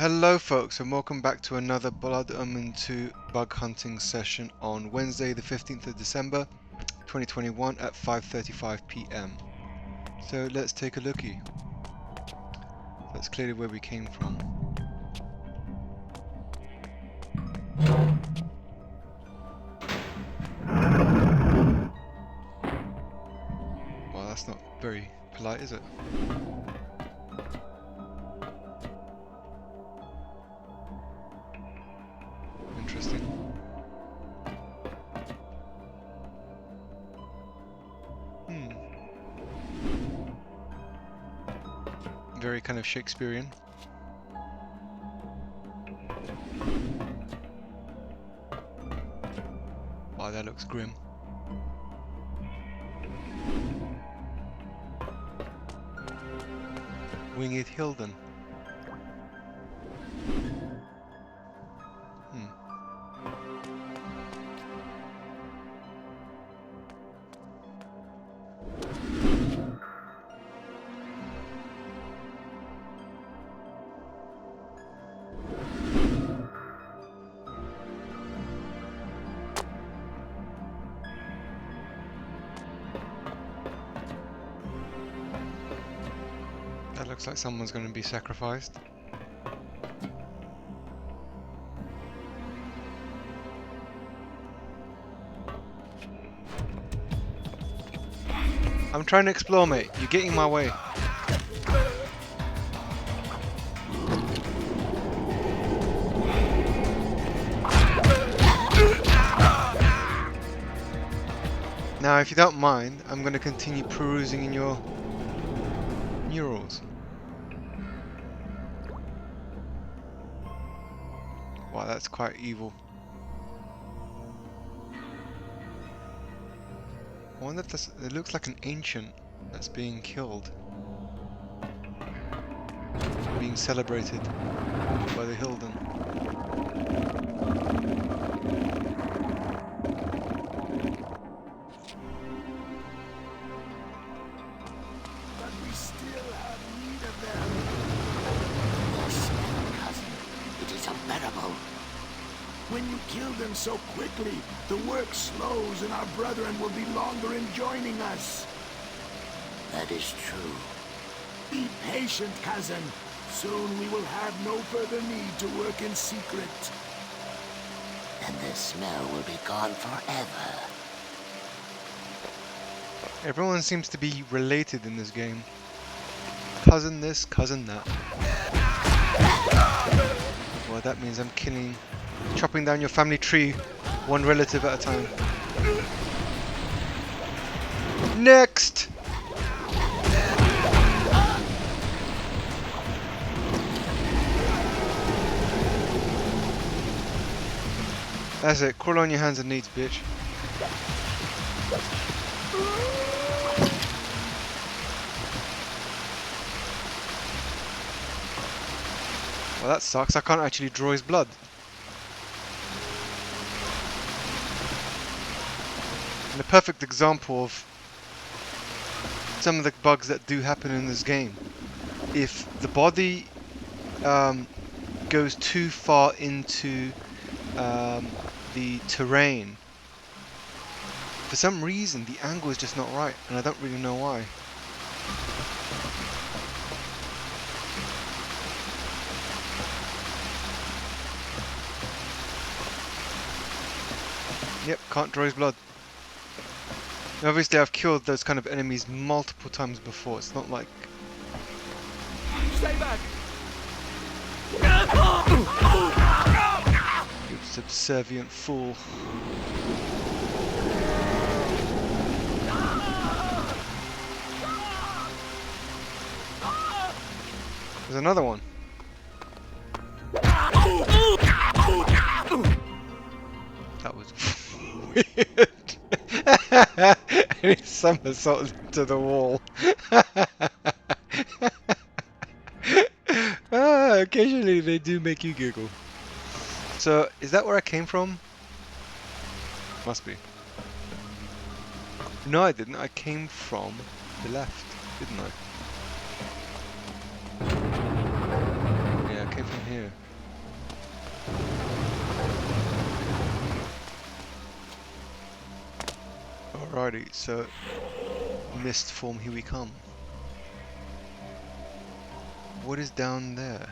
Hello folks, and welcome back to another Blood Omen 2 bug hunting session on Wednesday the 15th of December 2021 at 5:35 PM. So let's take a lookie. That's clearly where we came from. Well, that's not very polite, is it? Interesting. Very kind of Shakespearean. Wow, that looks grim. Winged Hylden. That looks like someone's going to be sacrificed. I'm trying to explore, mate. You're getting in my way. Now, if you don't mind, I'm going to continue perusing in your murals. Wow, that's quite evil. I wonder if this, it looks like an ancient that's being killed. Being celebrated by the Hylden. But we still have need of them. Their smell, cousin. It is unbearable. When you kill them so quickly, the work slows and our brethren will be longer in joining us. That is true. Be patient, cousin. Soon we will have no further need to work in secret. And the smell will be gone forever. Everyone seems to be related in this game. Cousin this, cousin that. Well, that means I'm chopping down your family tree one relative at a time. Next! That's it, crawl on your hands and knees, bitch. Well, that sucks, I can't actually draw his blood. And a perfect example of some of the bugs that do happen in this game. If the body goes too far into the terrain, for some reason the angle is just not right, and I don't really know why. Yep, can't draw his blood. And obviously I've killed those kind of enemies multiple times before, it's not like... Stay back! You subservient fool. There's another one. That was weird. And he somersaulted into the wall. Occasionally they do make you giggle. So, is that where I came from? Must be. No, I didn't. I came from the left, didn't I? Yeah, I came from here. Alrighty, so mist form, here we come. What is down there?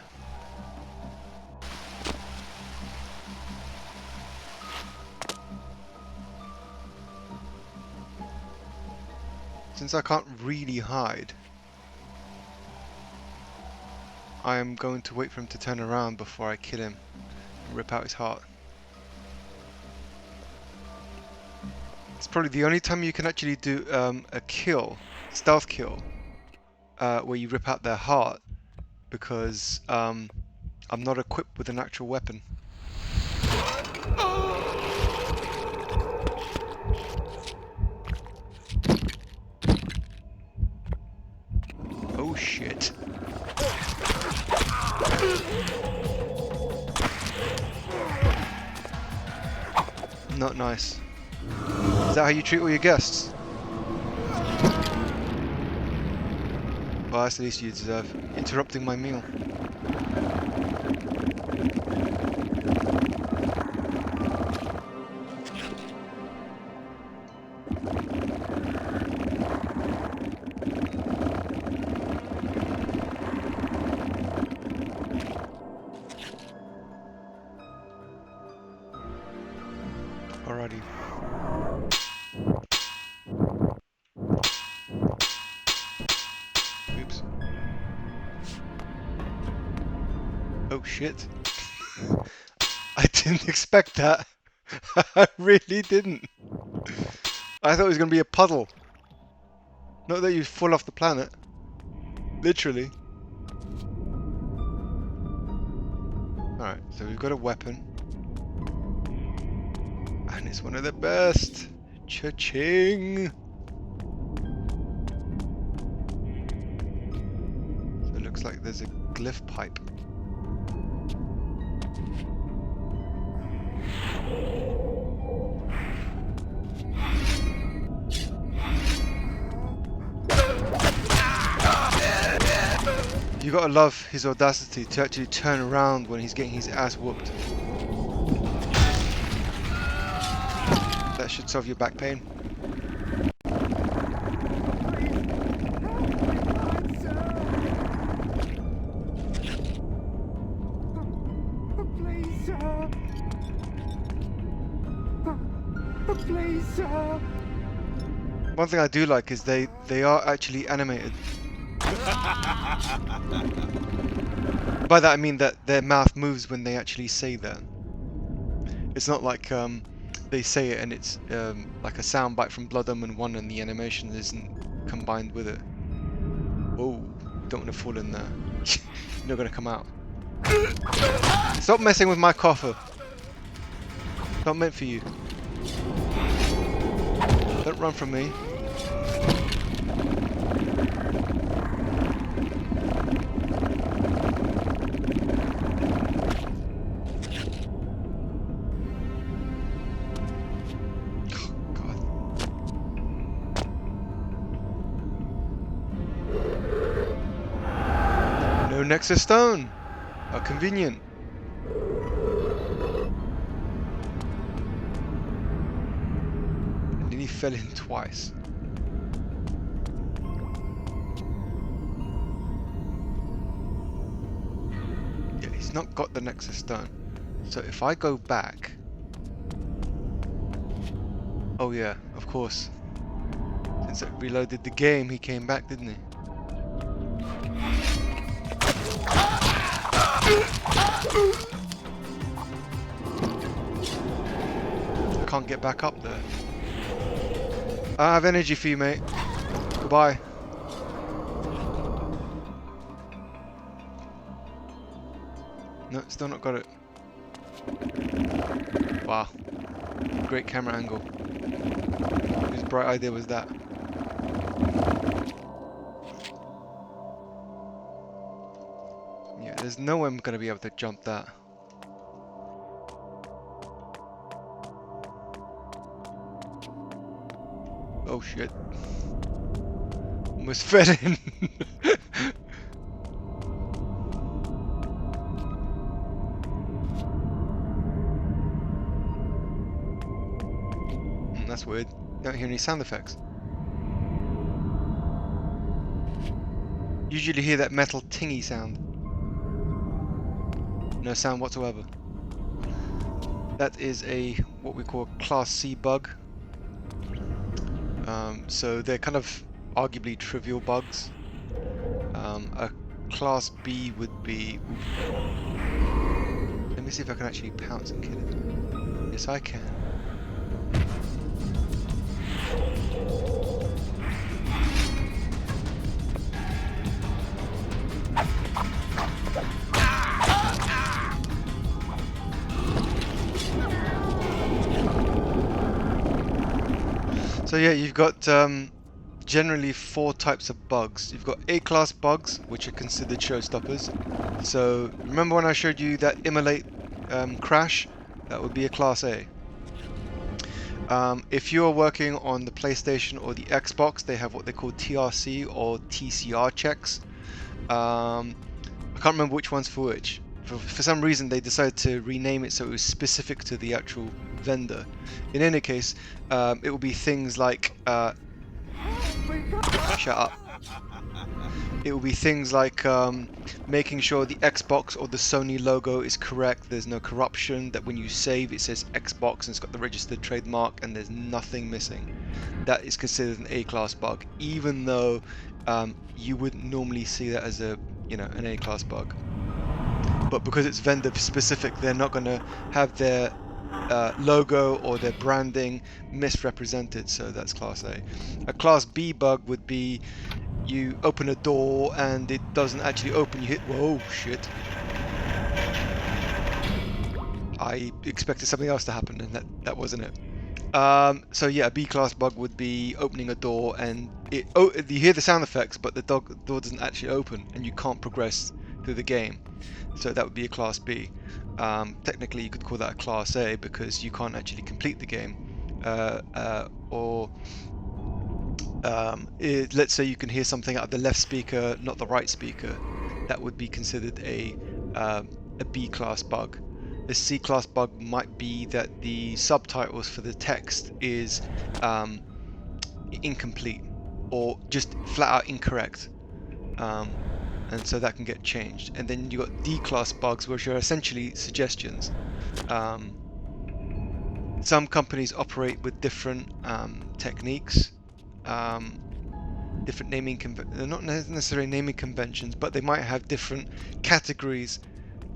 Since I can't really hide, I am going to wait for him to turn around before I kill him and rip out his heart. It's probably the only time you can actually do a kill, stealth kill, where you rip out their heart, because I'm not equipped with an actual weapon. Oh shit. Not nice. Is that how you treat all your guests? Well, that's the least you deserve. Interrupting my meal. Alrighty. Oops. Oh shit. I didn't expect that. I really didn't. I thought it was going to be a puddle. Not that you fall off the planet. Literally. Alright, so we've got a weapon. And it's one of the best. Cha-ching! So it looks like there's a glyph pipe. You gotta love his audacity to actually turn around when he's getting his ass whooped. That should solve your back pain. Please, sir. Please, sir. One thing I do like is they are actually animated. By that I mean that their mouth moves when they actually say that. It's not like they say it and it's like a soundbite from Blood Omen 1 and the animation isn't combined with it. Whoa, don't want to fall in there. You're not going to come out. Stop messing with my coffer. Not meant for you. Don't run from me. No Nexus Stone! How convenient. And then he fell in twice. Yeah, he's not got the Nexus Stone. So if I go back... Oh yeah, of course. Since I reloaded the game, he came back, didn't he? I can't get back up there. I have energy for you, mate. Goodbye. No, still not got it. Wow. Great camera angle. Whose bright idea was that? Yeah, there's no way I'm gonna be able to jump that. Oh shit. Almost fell in. That's weird. Don't hear any sound effects. Usually hear that metal tingy sound. No sound whatsoever. That is a what we call a Class C bug. So they're kind of arguably trivial bugs. A Class B would be... Let me see if I can actually pounce and kill it. Yes, I can. So yeah, you've got generally 4 types of bugs. You've got A-class bugs, which are considered showstoppers. So remember when I showed you that immolate crash? That would be a Class A. If you're working on the PlayStation or the Xbox, they have what they call TRC or TCR checks. I can't remember which one's for which. For some reason, they decided to rename it so it was specific to the actual vendor. In any case, it will be things like... shut up. It will be things like making sure the Xbox or the Sony logo is correct, there's no corruption, that when you save it says Xbox and it's got the registered trademark and there's nothing missing. That is considered an A-class bug, even though you wouldn't normally see that as a, an A-class bug. But because it's vendor specific, they're not going to have their logo or their branding misrepresented, so that's Class A. A Class B bug would be you open a door and it doesn't actually open, you hit, whoa, shit. I expected something else to happen and that wasn't it. So yeah, a B-class bug would be opening a door and you hear the sound effects, but the door doesn't actually open and you can't progress through the game. So that would be a Class B. Technically, you could call that a Class A because you can't actually complete the game. Let's say you can hear something out of the left speaker, not the right speaker. That would be considered a B-class bug. A C-class bug might be that the subtitles for the text is incomplete or just flat out incorrect. And so that can get changed. And then you've got D-class bugs, which are essentially suggestions. Some companies operate with different techniques, different naming they're not necessarily naming conventions, but they might have different categories.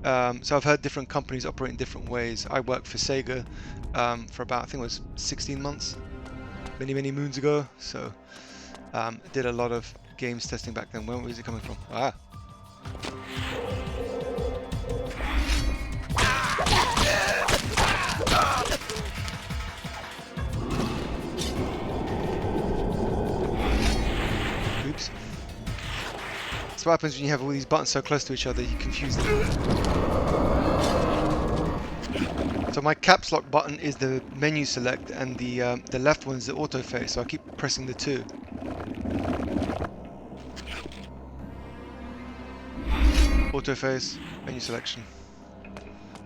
So I've heard different companies operate in different ways. I worked for Sega for about, I think it was 16 months, many moons ago. So did a lot of games testing back then. Where was it coming from? Ah. Oops. That's what happens when you have all these buttons so close to each other, you confuse them. So my caps lock button is the menu select and the left one is the auto face, so I keep pressing the 2. Auto face, menu selection.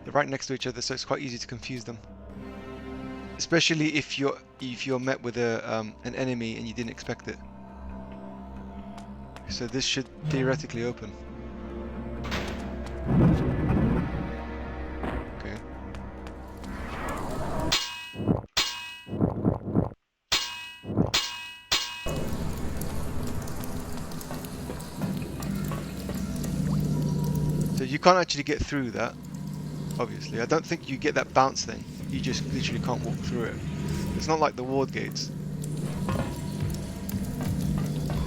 They're right next to each other, so it's quite easy to confuse them. Especially if you're met with an enemy and you didn't expect it. So this should theoretically open. Okay. So you can't actually get through that, obviously. I don't think you get that bounce thing. You just literally can't walk through it. It's not like the ward gates.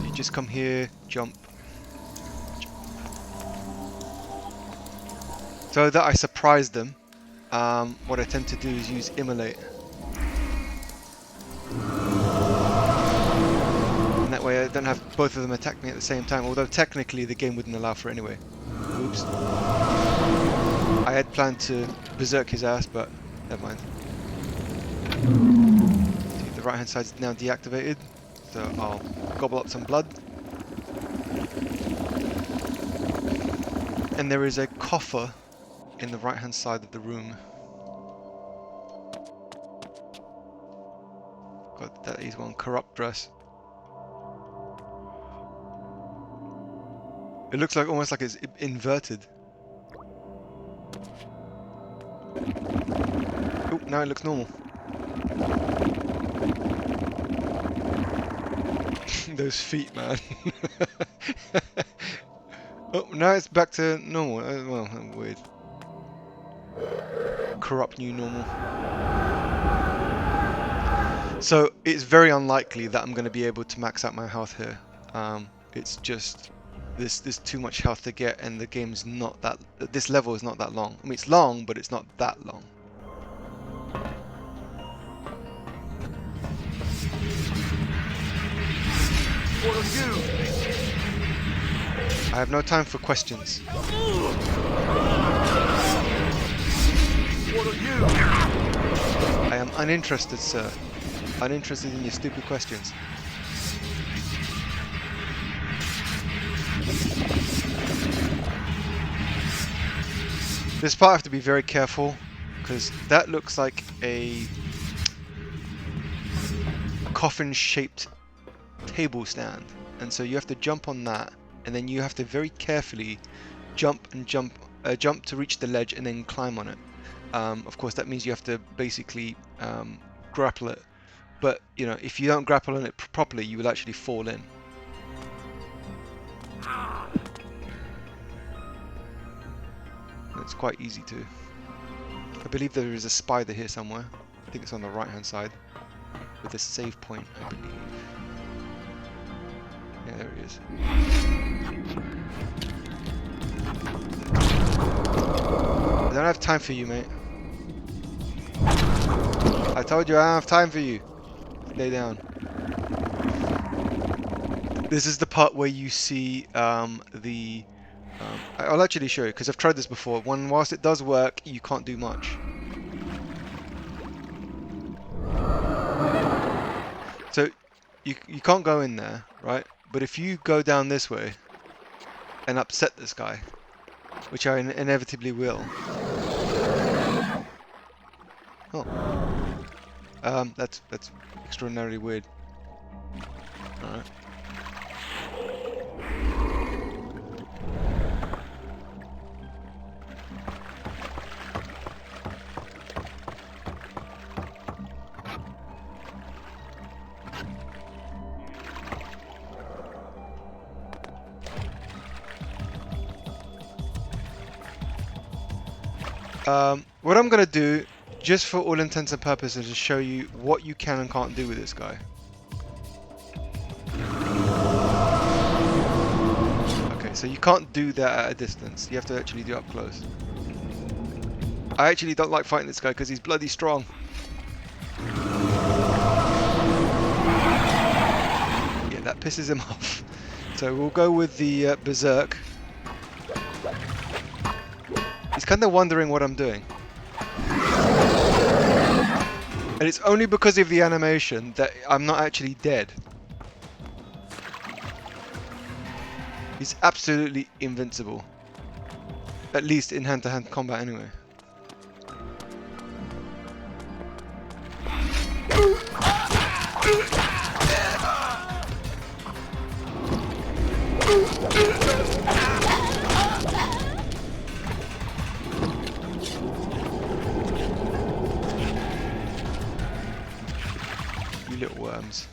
You just come here, jump. So that I surprised them, what I tend to do is use immolate. And that way I don't have both of them attack me at the same time, although technically the game wouldn't allow for it anyway. Oops. I had planned to berserk his ass, but never mind. See, the right hand side's now deactivated, so I'll gobble up some blood. And there is a coffer in the right hand side of the room. Got that is one corrupt dress. It looks like almost like it's inverted. Oh, now it looks normal. Those feet, man. Oh, now it's back to normal. Well, weird. Corrupt new normal. So it's very unlikely that I'm going to be able to max out my health here. It's just there's too much health to get, and the game's not that. This level is not that long. I mean, it's long, but it's not that long. What are you? I have no time for questions. What are you? I am uninterested, sir. Uninterested in your stupid questions. This part I have to be very careful, because that looks like a coffin-shaped table stand, and so you have to jump on that, and then you have to very carefully jump to reach the ledge and then climb on it. Of course, that means you have to basically grapple it, but you know, if you don't grapple on it properly, you will actually fall in. It's quite easy to. I believe there is a spider here somewhere. I think it's on the right hand side with a save point, I believe. Yeah, there he is. I don't have time for you, mate. I told you I don't have time for you. Lay down. This is the part where you see I'll actually show you, because I've tried this before. Whilst it does work, you can't do much. So you can't go in there, right? But if you go down this way and upset this guy, which I inevitably will. Oh. That's extraordinarily weird. Alright. What I'm going to do, just for all intents and purposes, is show you what you can and can't do with this guy. Okay, so you can't do that at a distance. You have to actually do it up close. I actually don't like fighting this guy because he's bloody strong. Yeah, that pisses him off. So we'll go with the Berserk. He's kind of wondering what I'm doing. And it's only because of the animation that I'm not actually dead. He's absolutely invincible. At least in hand-to-hand combat anyway. You little worms.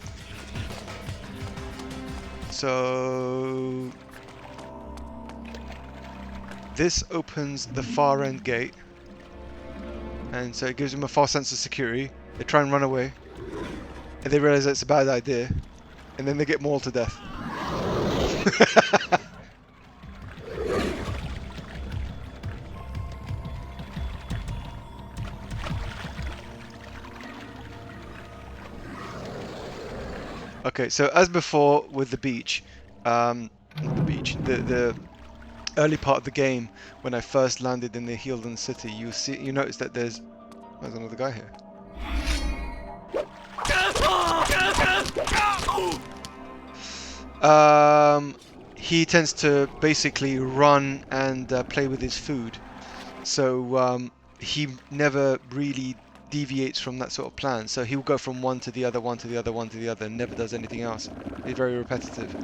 So this opens the far end gate, and so it gives them a false sense of security. They try and run away, and they realize it's a bad idea, and then they get mauled to death. Okay, so as before with the beach, the early part of the game, when I first landed in the Hylden city, you notice that there's another guy here. He tends to basically run and play with his food, so he never really deviates from that sort of plan. So he'll go from one to the other, one to the other, one to the other, and never does anything else. He's very repetitive.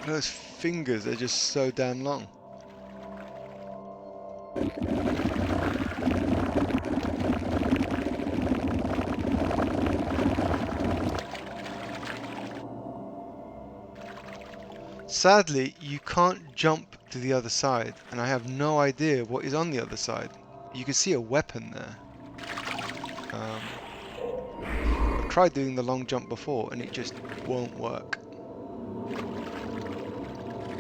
Those fingers are just so damn long. Sadly, you can't jump to the other side, and I have no idea what is on the other side. You can see a weapon there. I've tried doing the long jump before, and it just won't work.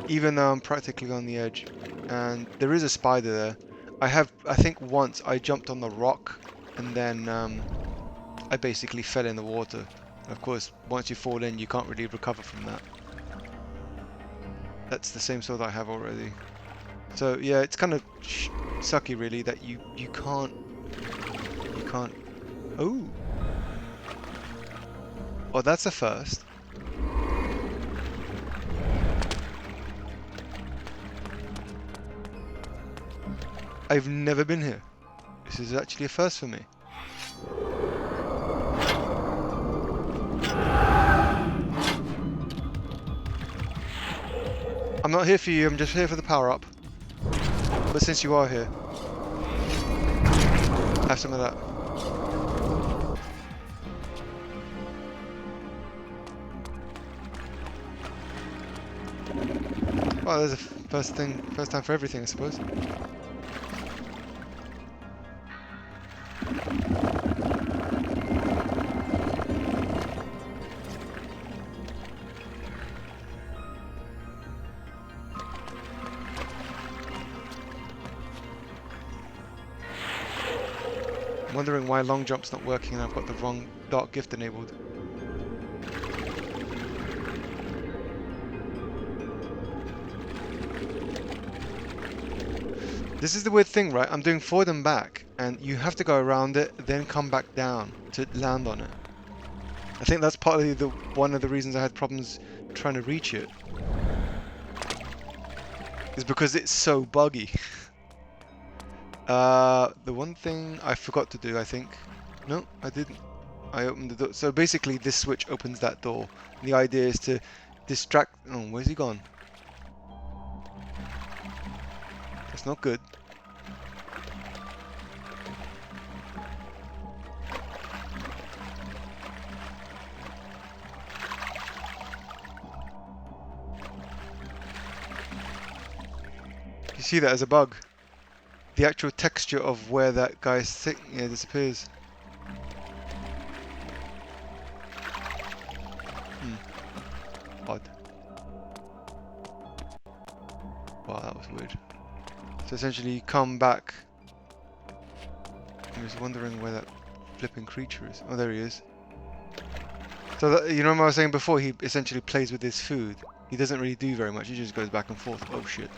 Even though I'm practically on the edge. And there is a spider there. I think once I jumped on the rock, and then I basically fell in the water. Of course, once you fall in, you can't really recover from that. That's the same sword I have already. So yeah, it's kind of sucky really that you can't. Oh. Well, that's a first. I've never been here. This is actually a first for me. I'm not here for you, I'm just here for the power-up. But since you are here, have some of that. Well, there's a first time for everything, I suppose. I'm wondering why long jump's not working and I've got the wrong dark gift enabled. This is the weird thing, right? I'm doing forward and back, and you have to go around it, then come back down to land on it. I think that's partly one of the reasons I had problems trying to reach it. Is because it's so buggy. The one thing I forgot to do, I think. No, I didn't. I opened the door. So basically, this switch opens that door. And the idea is to distract. Oh, where's he gone? That's not good. You see that as a bug? The actual texture of where that guy's sitting disappears. Odd. Wow, that was weird. So essentially you come back. I'm just wondering where that flipping creature is. Oh, there he is. So that, you know what I was saying before, he essentially plays with his food. He doesn't really do very much, he just goes back and forth. Oh shit.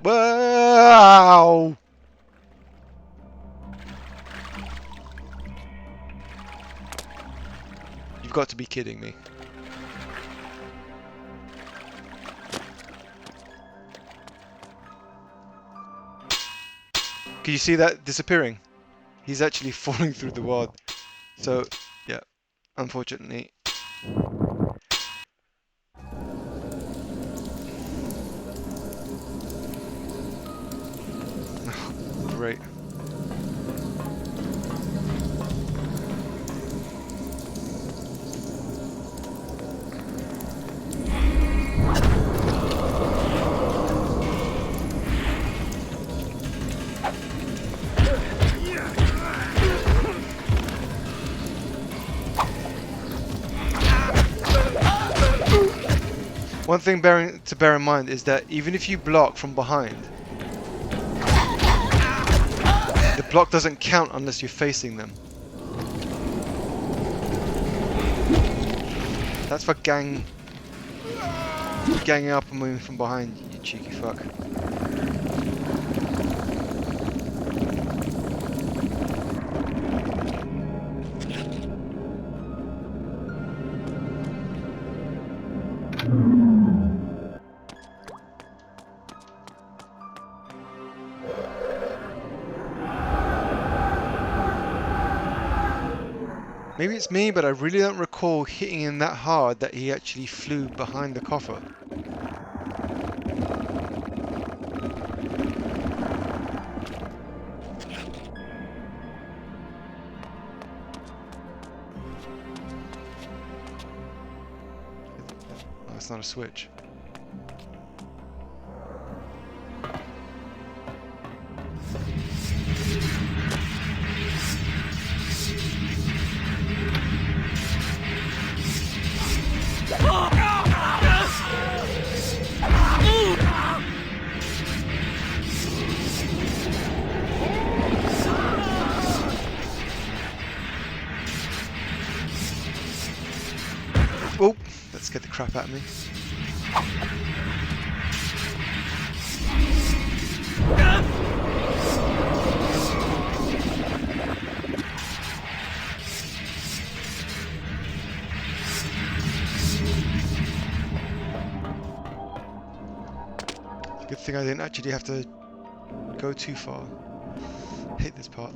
Wow! You've got to be kidding me. Can you see that disappearing? He's actually falling through the wad. So, yeah, unfortunately. Great. One thing to bear in mind is that even if you block from behind, the block doesn't count unless you're facing them. That's for ganging up and moving from behind, you cheeky fuck. Maybe it's me, but I really don't recall hitting him that hard that he actually flew behind the coffer. Oh, that's not a switch. Oh, that scared the crap out of me. Good thing I didn't actually have to go too far. Hate this part.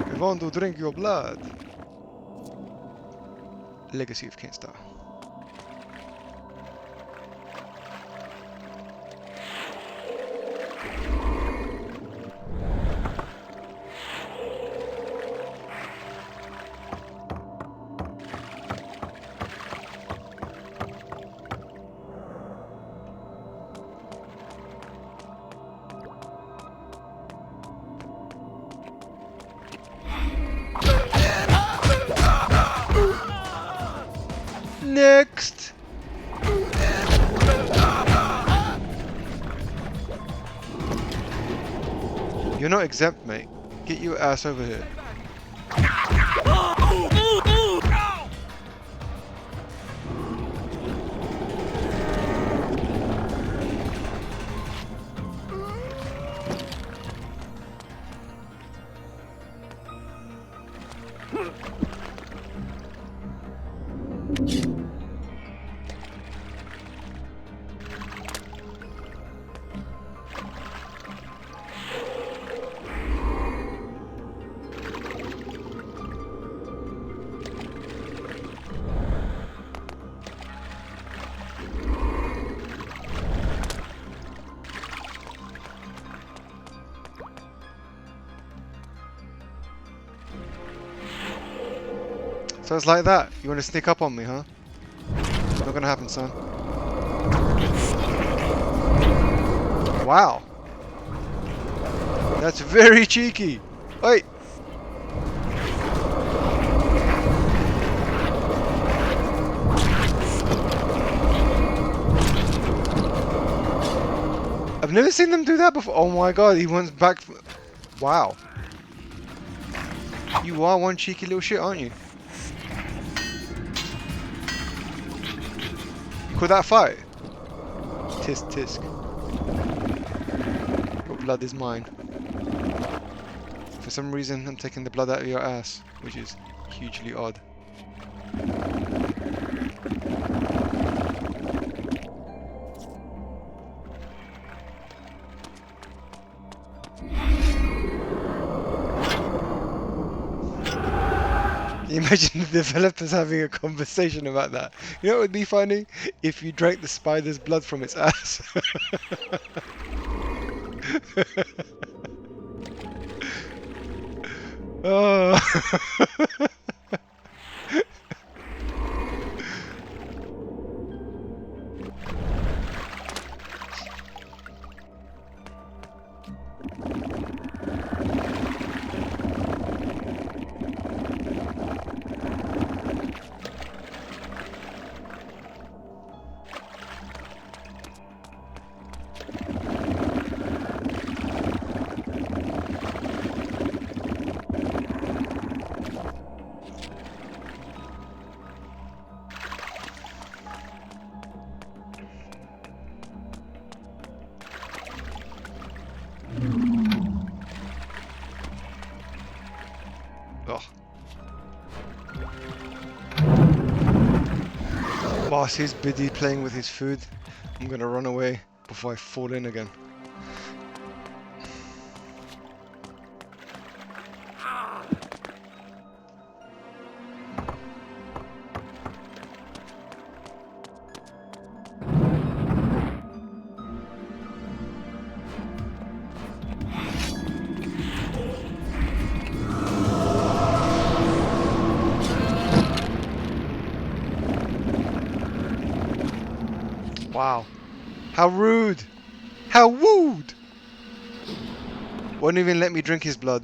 I want to drink your blood. Legacy of Kain Star. Next! You're not exempt, mate. Get your ass over here. So it's like that. You want to sneak up on me, huh? Not gonna happen, son. Wow. That's very cheeky. Wait. I've never seen them do that before. Oh my god, he wants back. Wow. You are one cheeky little shit, aren't you? Could that fight? Tisk tisk. Your blood is mine. For some reason, I'm taking the blood out of your ass, which is hugely odd. Imagine the developers having a conversation about that. You know what would be funny? If you drank the spider's blood from its ass. Oh. whilst he's busy playing with his food, I'm gonna run away before I fall in again. Wow. How rude! How wooed! Won't even let me drink his blood.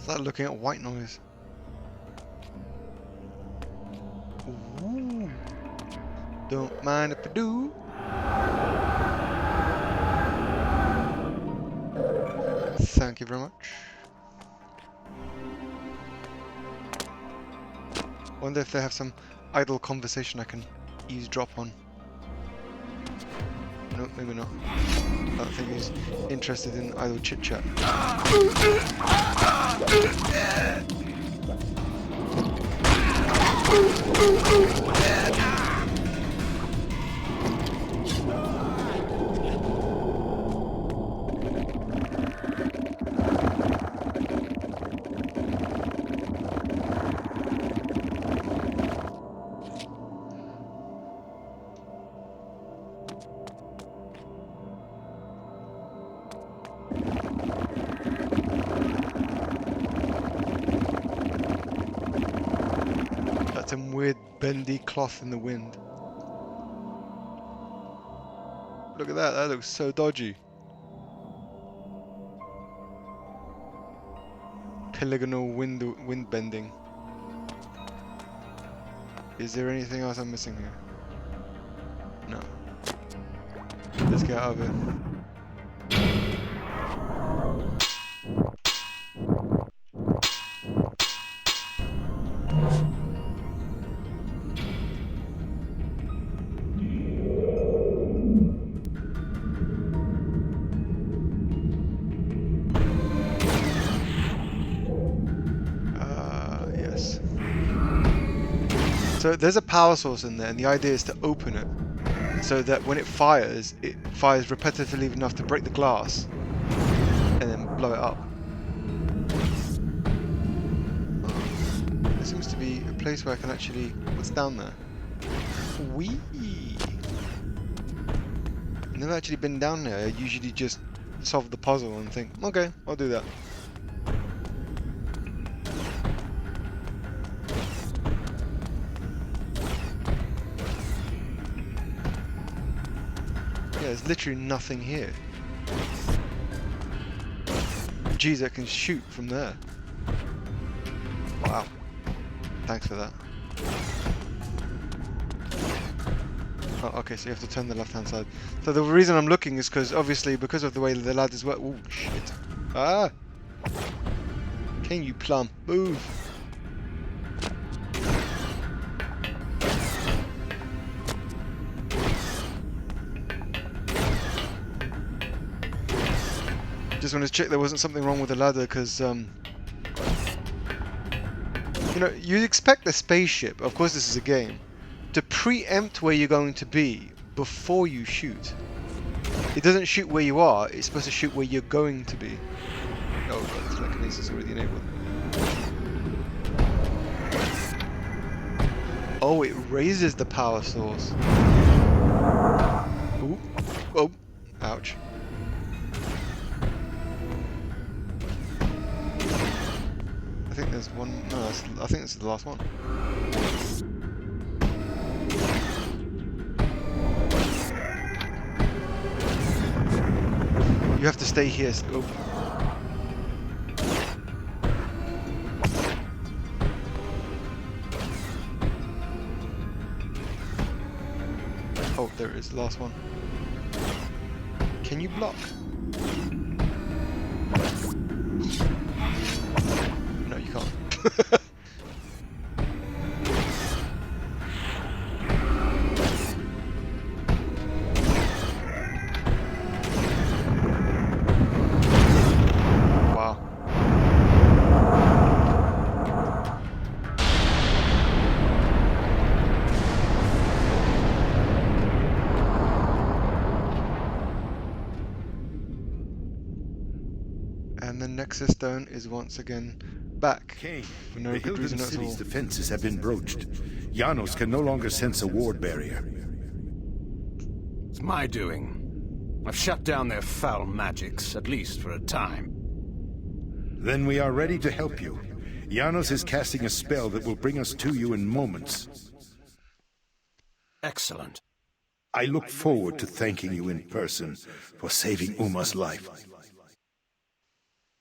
Start looking at white noise. Ooh. Don't mind if I do. Thank you very much. Wonder if they have some idle conversation I can eavesdrop on. No, maybe not. I don't think he's interested in idle chit chat. That's some weird bendy cloth in the wind. Look at that, that looks so dodgy. Polygonal wind bending. Is there anything else I'm missing here? No. Let's get out of here. Yes. So there's a power source in there, and the idea is to open it so that when it fires repetitively enough to break the glass and then blow it up. There seems to be a place where I can actually... What's down there? Whee! I've never actually been down there. I usually just solve the puzzle and think, okay, I'll do that. There's literally nothing here. Geez, I can shoot from there. Wow. Thanks for that. Oh, okay, so you have to turn the left-hand side. So the reason I'm looking is because, obviously, because of the way the ladders work... Ooh, shit. Ah! Can you plumb? Move! Just wanted to check there wasn't something wrong with the ladder, because, you know, you'd expect a spaceship, of course this is a game, to preempt where you're going to be before you shoot. It doesn't shoot where you are, it's supposed to shoot where you're going to be. Oh god, telekinesis is already enabled. Oh, it raises the power source. Ooh. Oh, ouch. I think there's one. No, I think this is the last one. You have to stay here. Oh. Oh, there it is, the last one. Can you block? No, you can't. Wow. And the Nexus Stone is once again back. Kain, For no the good Hylden reason at all. city's defenses have been broached. Janos can no longer sense a ward barrier. It's my doing. I've shut down their foul magics, at least for a time. Then we are ready to help you. Janos is casting a spell that will bring us to you in moments. Excellent. I look forward to thanking you in person for saving Uma's life.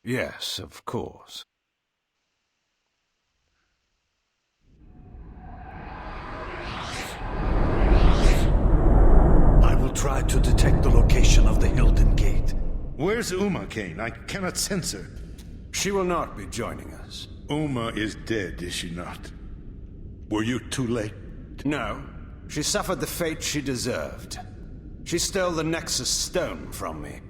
Yes, of course. I will try to detect the location of the Hylden Gate. Where's Uma, Kain? I cannot sense her. She will not be joining us. Uma is dead, is she not? Were you too late? No, she suffered the fate she deserved. She stole the Nexus Stone from me.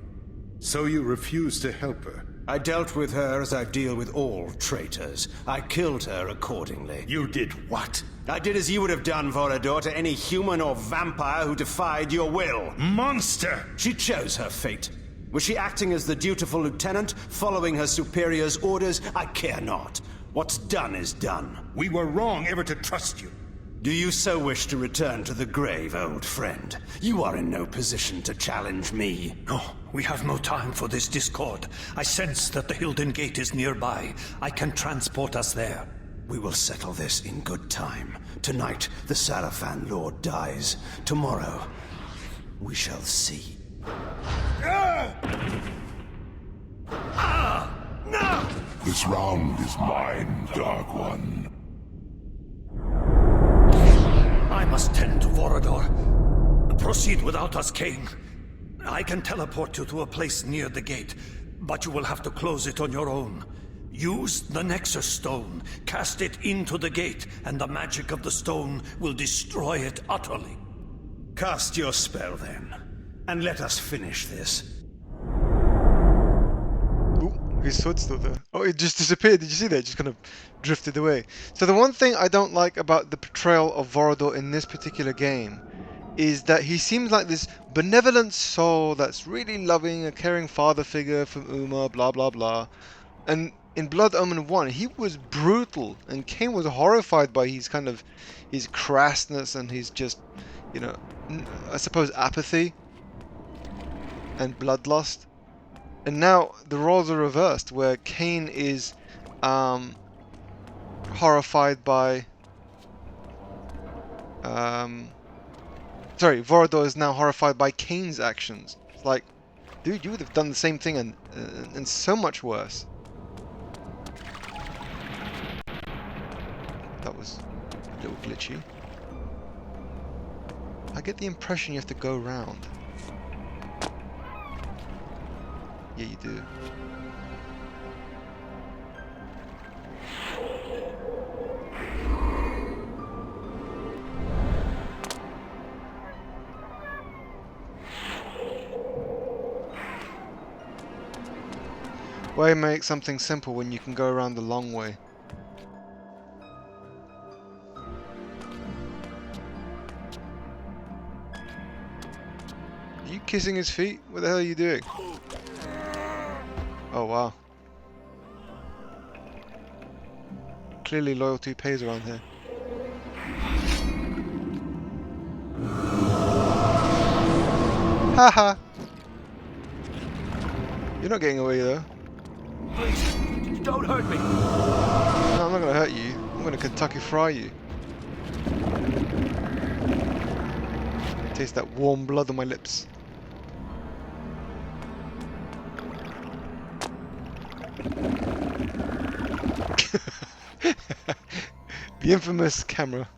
So you refused to help her? I dealt with her as I deal with all traitors. I killed her accordingly. You did what? I did as you would have done, Vorador, to any human or vampire who defied your will. Monster! She chose her fate. Was she acting as the dutiful lieutenant, following her superior's orders? I care not. What's done is done. We were wrong ever to trust you. Do you so wish to return to the grave, old friend? You are in no position to challenge me. No, we have no time for this discord. I sense that the Hylden Gate is nearby. I can transport us there. We will settle this in good time. Tonight, the Sarafan Lord dies. Tomorrow, we shall see. No! This round is mine, Dark One. I must tend to Vorador. Proceed without us, Kain. I can teleport you to a place near the gate, but you will have to close it on your own. Use the Nexus Stone, cast it into the gate, and the magic of the stone will destroy it utterly. Cast your spell, then, and let us finish this. Ooh, his sword's still there. Oh, it just disappeared. Did you see that? It just kind of drifted away. So the one thing I don't like about the portrayal of Vorador in this particular game is that he seems like this benevolent soul that's really loving, a caring father figure from Uma, blah blah blah. And in Blood Omen 1, he was brutal, and Kain was horrified by his crassness and his just, you know, I suppose apathy and bloodlust. And now the roles are reversed, where Kain is horrified by Vorador is now horrified by Kain's actions. It's like, dude, you would have done the same thing and so much worse. That was a little glitchy. I get the impression you have to go round. Yeah, you do. Why make something simple when you can go around the long way? Are you kissing his feet? What the hell are you doing? Oh wow. Clearly loyalty pays around here. Haha! You're not getting away though. Please, don't hurt me. No, I'm not gonna hurt you. I'm gonna Kentucky fry you. Taste that warm blood on my lips. The infamous camera.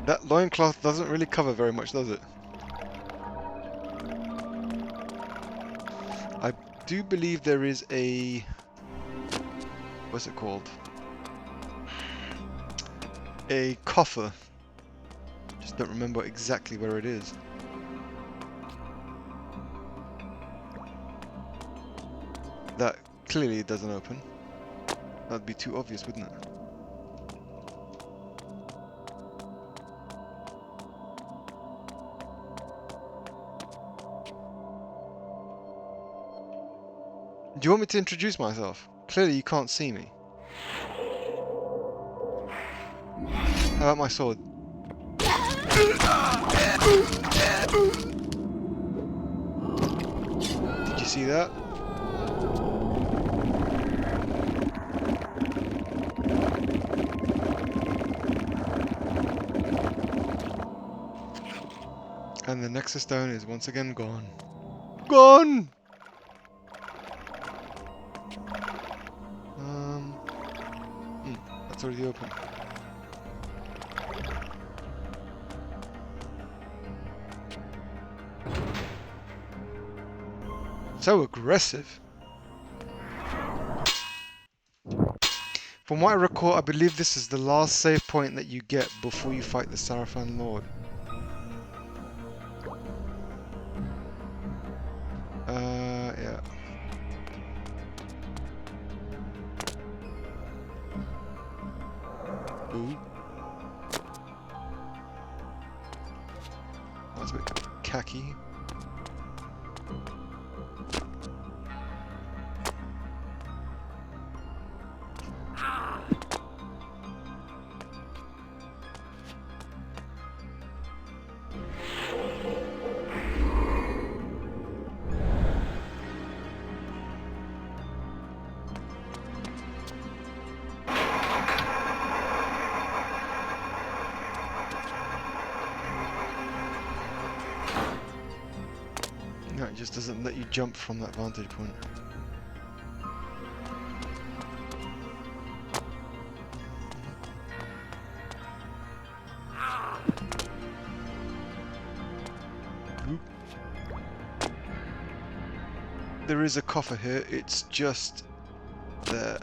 That loincloth doesn't really cover very much, does it? I do believe there is a... what's it called? A coffer. Just don't remember exactly where it is. That clearly doesn't open. That'd be too obvious, wouldn't it? Do you want me to introduce myself? Clearly you can't see me. How about my sword? Did you see that? And the Nexus Stone is once again gone. Gone! That's already open. So aggressive. From what I recall, I believe this is the last save point that you get before you fight the Sarafan Lord. Yeah. Ooh. That's a bit khaki. No, it just doesn't let you jump from that vantage point. Oop. There is a coffer here, it's just there.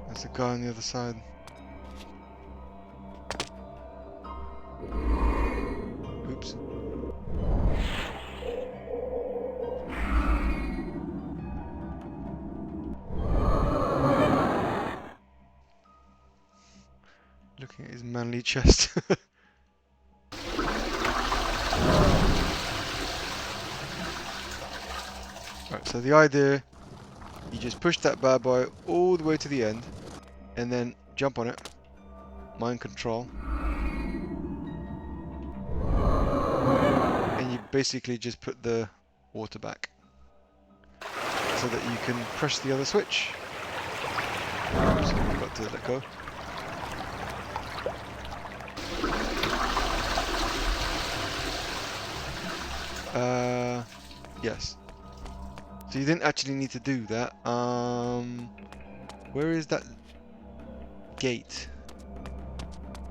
There's a guy on the other side. Oops. Looking at his manly chest. Right, so the idea, you just push that bad boy all the way to the end, and then jump on it, mind control, and you basically just put the water back, so that you can press the other switch. Oops, I've got to let go. Yes. So you didn't actually need to do that. Where is that gate?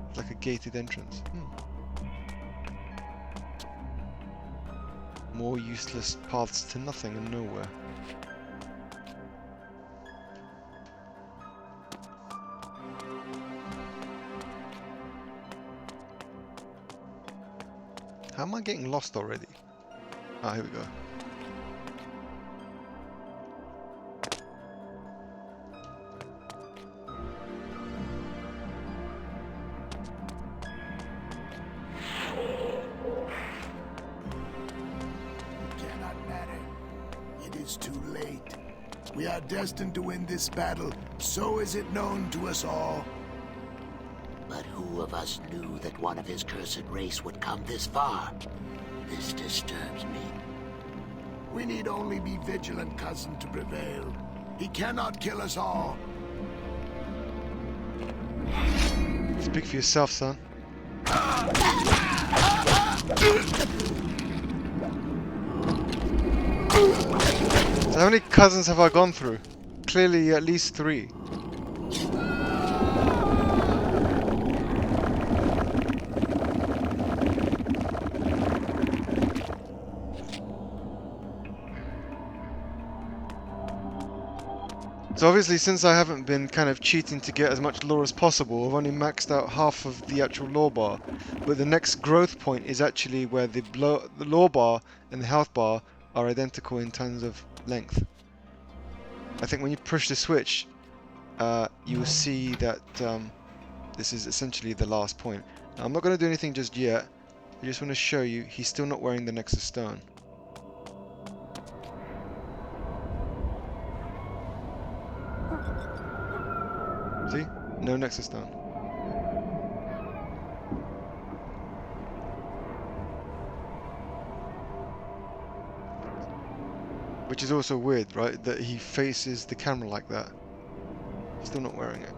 It's like a gated entrance. More useless paths to nothing and nowhere. How am I getting lost already? Ah, here we go. We are destined to win this battle, so is it known to us all. But who of us knew that one of his cursed race would come this far? This disturbs me. We need only be vigilant, cousin, to prevail. He cannot kill us all. Speak for yourself, son. So how many cousins have I gone through? Clearly at least 3. So obviously, since I haven't been kind of cheating to get as much lore as possible, I've only maxed out half of the actual lore bar. But the next growth point is actually where the lore bar and the health bar are identical in terms of length. I think when you push the switch, you will see that this is essentially the last point. Now, I'm not going to do anything just yet. I just want to show you he's still not wearing the Nexus Stone. See? No Nexus Stone. Which is also weird, right? That he faces the camera like that. He's still not wearing it.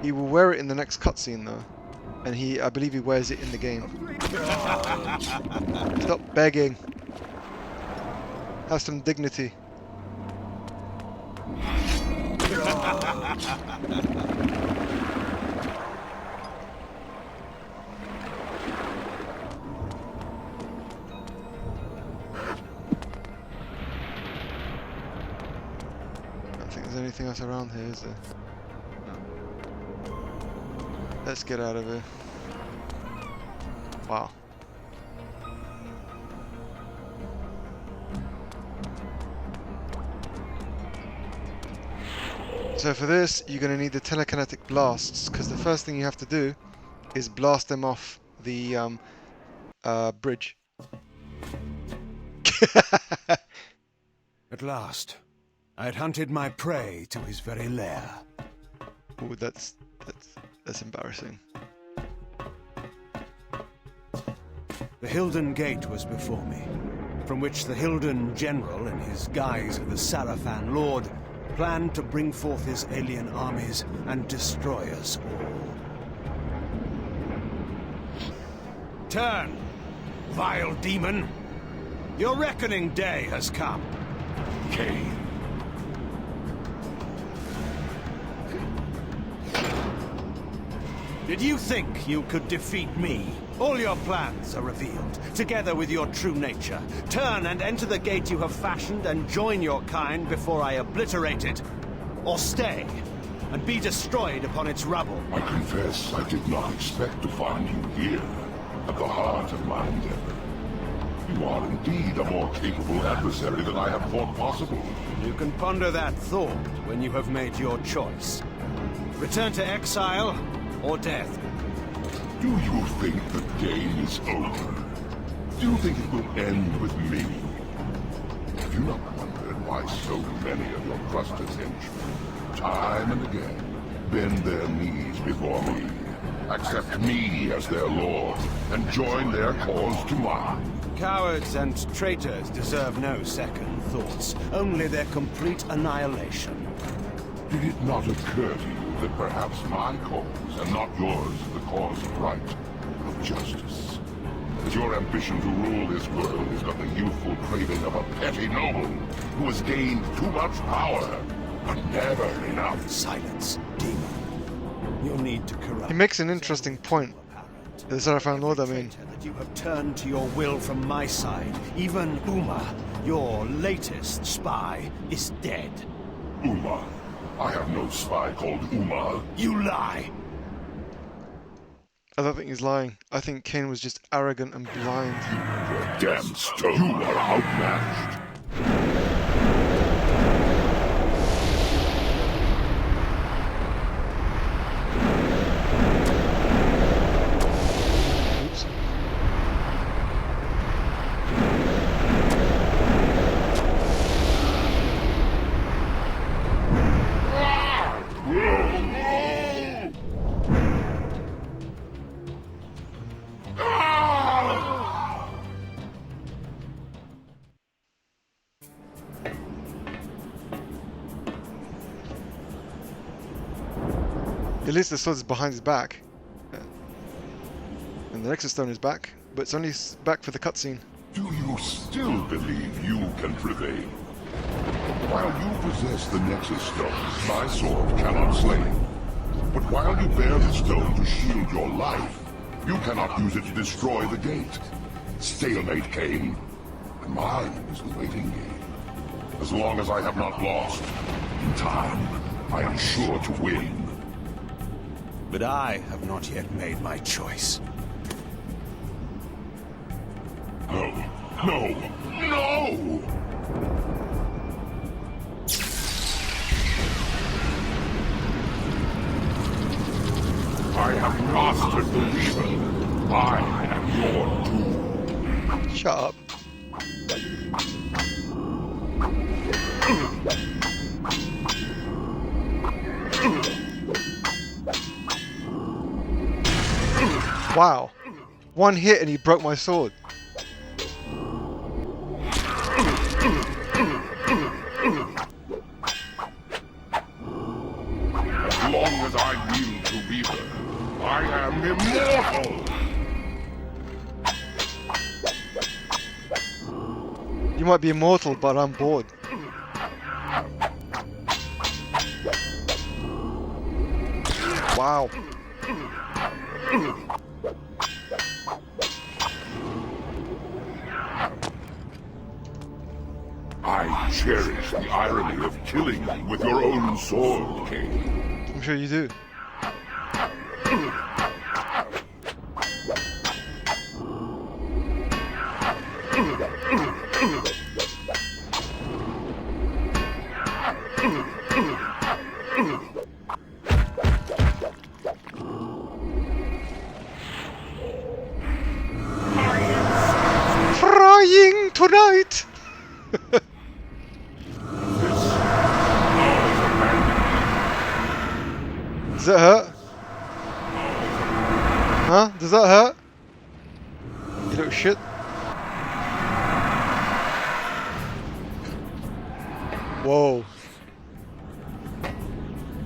He will wear it in the next cutscene though. And I believe he wears it in the game. Stop begging. Have some dignity. There's anything else around here, is there? No. Let's get out of here. Wow. So for this, you're going to need the telekinetic blasts, because the first thing you have to do is blast them off the bridge. At last, I had hunted my prey to his very lair. Ooh, that's embarrassing. The Hylden gate was before me, from which the Hylden general, in his guise of the Sarafan Lord, planned to bring forth his alien armies and destroy us all. Turn, vile demon! Your reckoning day has come. Kain. Did you think you could defeat me? All your plans are revealed, together with your true nature. Turn and enter the gate you have fashioned and join your kind before I obliterate it. Or stay, and be destroyed upon its rubble. I confess I did not expect to find you here, at the heart of my endeavor. You are indeed a more capable adversary than I have thought possible. You can ponder that thought when you have made your choice. Return to exile, or death. Do you think the game is over? Do you think it will end with me? Have you not wondered why so many of your trusted henchmen, time and again, bend their knees before me, accept me as their lord, and join their cause to mine? Cowards and traitors deserve no second thoughts, only their complete annihilation. Did it not occur to you that perhaps my cause, and not yours, is the cause of right, of justice? That your ambition to rule this world is but the youthful craving of a petty noble who has gained too much power, but never enough. Silence, demon. You'll need to corrupt. He makes an interesting point. The Sarafan Lord, I mean. That you have turned to your will from my side. Even Uma, your latest spy, is dead. Uma? I have no spy called Uma. You lie! I don't think he's lying. I think Kain was just arrogant and blind. Damn stone. You are outmatched. Oops. At least the sword is behind his back. And And the Nexus Stone is back, but it's only back for the cutscene. Do you still believe you can prevail? While you possess the Nexus Stone, my sword cannot slay you. But while you bear the stone to shield your life, you cannot use it to destroy the gate. Stalemate, Kain. And mine is the waiting game. As long as I have not lost, in time, I am sure to win. But I have not yet made my choice. No, no, no! I have mastered the Reaper. I am your doom. Shut up. Wow. One hit and he broke my sword. As long as I wield to Reaper, I am immortal! You might be immortal, but I'm bored. Wow. I cherish the irony of killing me with your own sword, Kain. I'm sure you do. Frying tonight! Does that hurt? Huh? Does that hurt? You little shit. Whoa.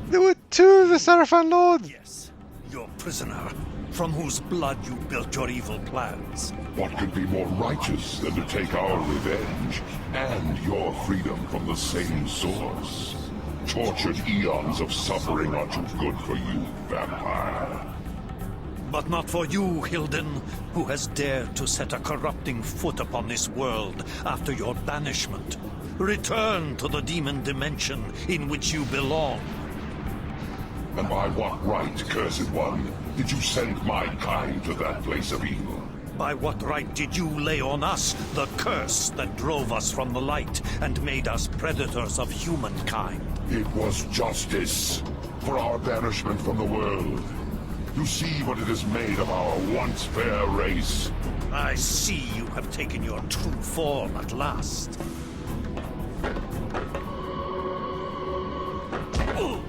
There were two of the Sarafan Lords! Yes, your prisoner, from whose blood you built your evil plans. What could be more righteous than to take our revenge and your freedom from the same source? Tortured eons of suffering are too good for you, vampire. But not for you, Hylden, who has dared to set a corrupting foot upon this world after your banishment. Return to the demon dimension in which you belong. And by what right, Cursed One, did you send my kind to that place of evil? By what right did you lay on us the curse that drove us from the light and made us predators of humankind? It was justice for our banishment from the world. You see what it has made of our once fair race. I see you have taken your true form at last.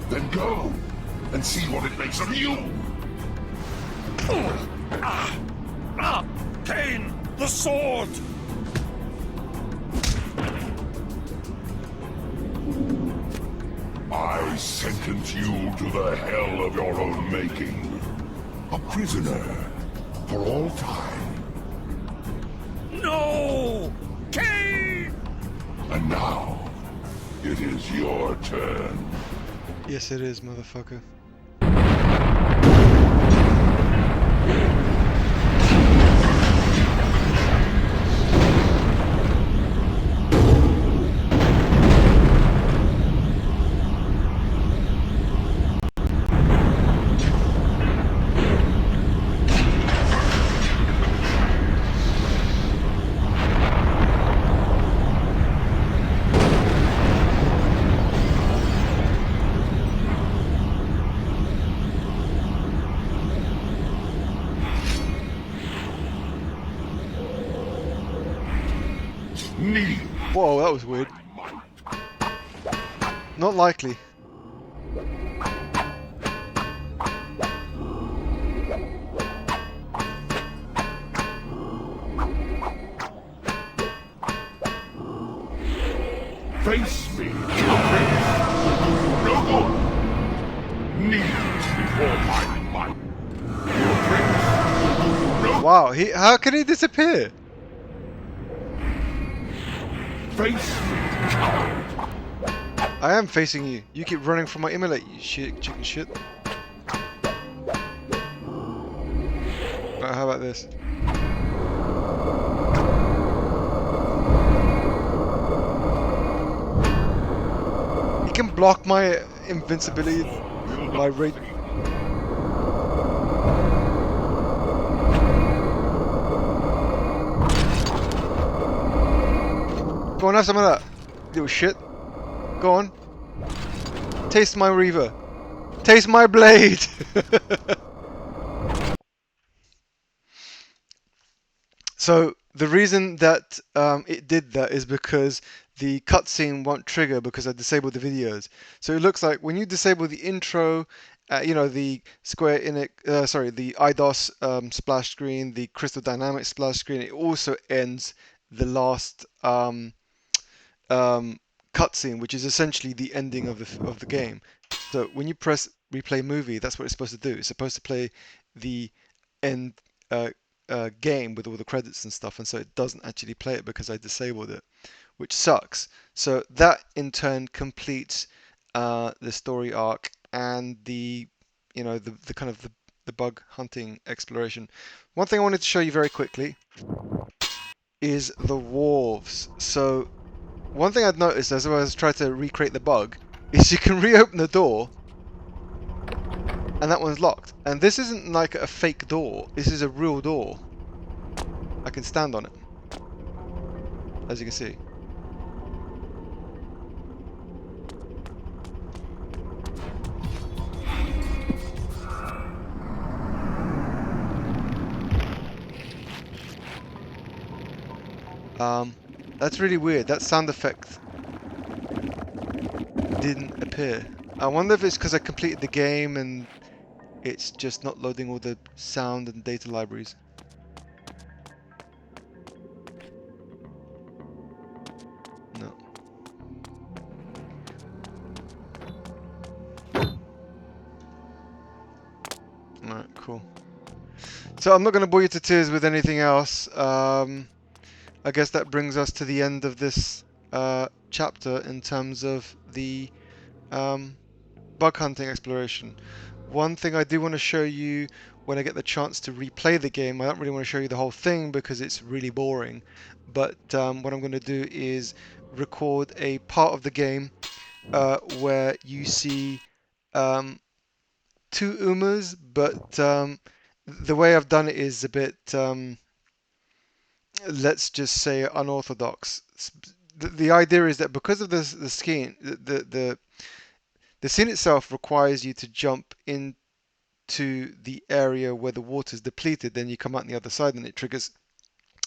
Then go and see what it makes of you. Kain, the sword! I sentence you to the hell of your own making. A prisoner for all time. No! Kain! And now, it is your turn. Yes, it is, motherfucker. Kneel. Whoa, that was weird. Not likely. Face me, no good. Kneel before my might. No Wow, how can he disappear? Face me, coward! I am facing you. You keep running from my immolate, you chicken shit. Right, how about this? He can block my invincibility, my rage. Go on, have some of that, little shit. Go on. Taste my Reaver. Taste my blade! So the reason that it did that is because the cutscene won't trigger because I disabled the videos. So it looks like when you disable the intro, you know, the Square Enix, sorry, the IDOS splash screen, the Crystal Dynamics splash screen, it also ends the last cutscene, which is essentially the ending of the game. So when you press replay movie, that's what it's supposed to do. It's supposed to play the end uh, game with all the credits and stuff, and so it doesn't actually play it because I disabled it, which sucks. So that in turn completes the story arc and the the kind of the bug hunting exploration. One thing I wanted to show you very quickly is the Wharves. So one thing I'd noticed as I was trying to recreate the bug is you can reopen the door and that one's locked. And this isn't like a fake door, this is a real door. I can stand on it, as you can see. That's really weird. That sound effect didn't appear. I wonder if it's because I completed the game and it's just not loading all the sound and data libraries. No. Alright, cool. So I'm not going to bore you to tears with anything else. I guess that brings us to the end of this chapter in terms of the bug hunting exploration. One thing I do want to show you when I get the chance to replay the game, I don't really want to show you the whole thing because it's really boring, but what I'm going to do is record a part of the game where you see two Umas, but the way I've done it is a bit let's just say unorthodox. The idea is that because of the scene, the scene itself requires you to jump into the area where the water is depleted. Then you come out on the other side, and it triggers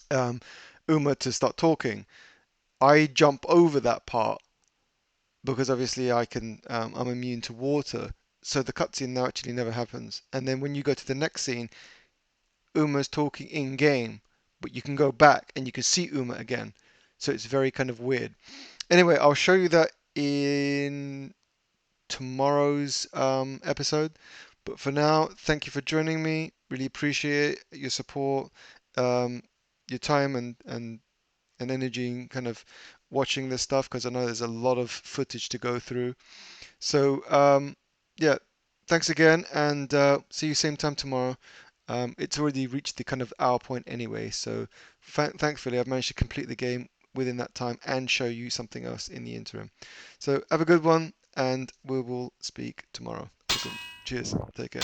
Uma to start talking. I jump over that part because obviously I'm immune to water, so the cutscene now actually never happens. And then when you go to the next scene, Uma's talking in game, but you can go back and you can see Uma again. So it's very kind of weird. Anyway, I'll show you that in tomorrow's episode. But for now, thank you for joining me. Really appreciate your support, your time and energy in kind of watching this stuff because I know there's a lot of footage to go through. So yeah, thanks again, and see you same time tomorrow. It's already reached the kind of hour point anyway, so thankfully I've managed to complete the game within that time and show you something else in the interim. So have a good one, and we will speak tomorrow. Cheers. Take care.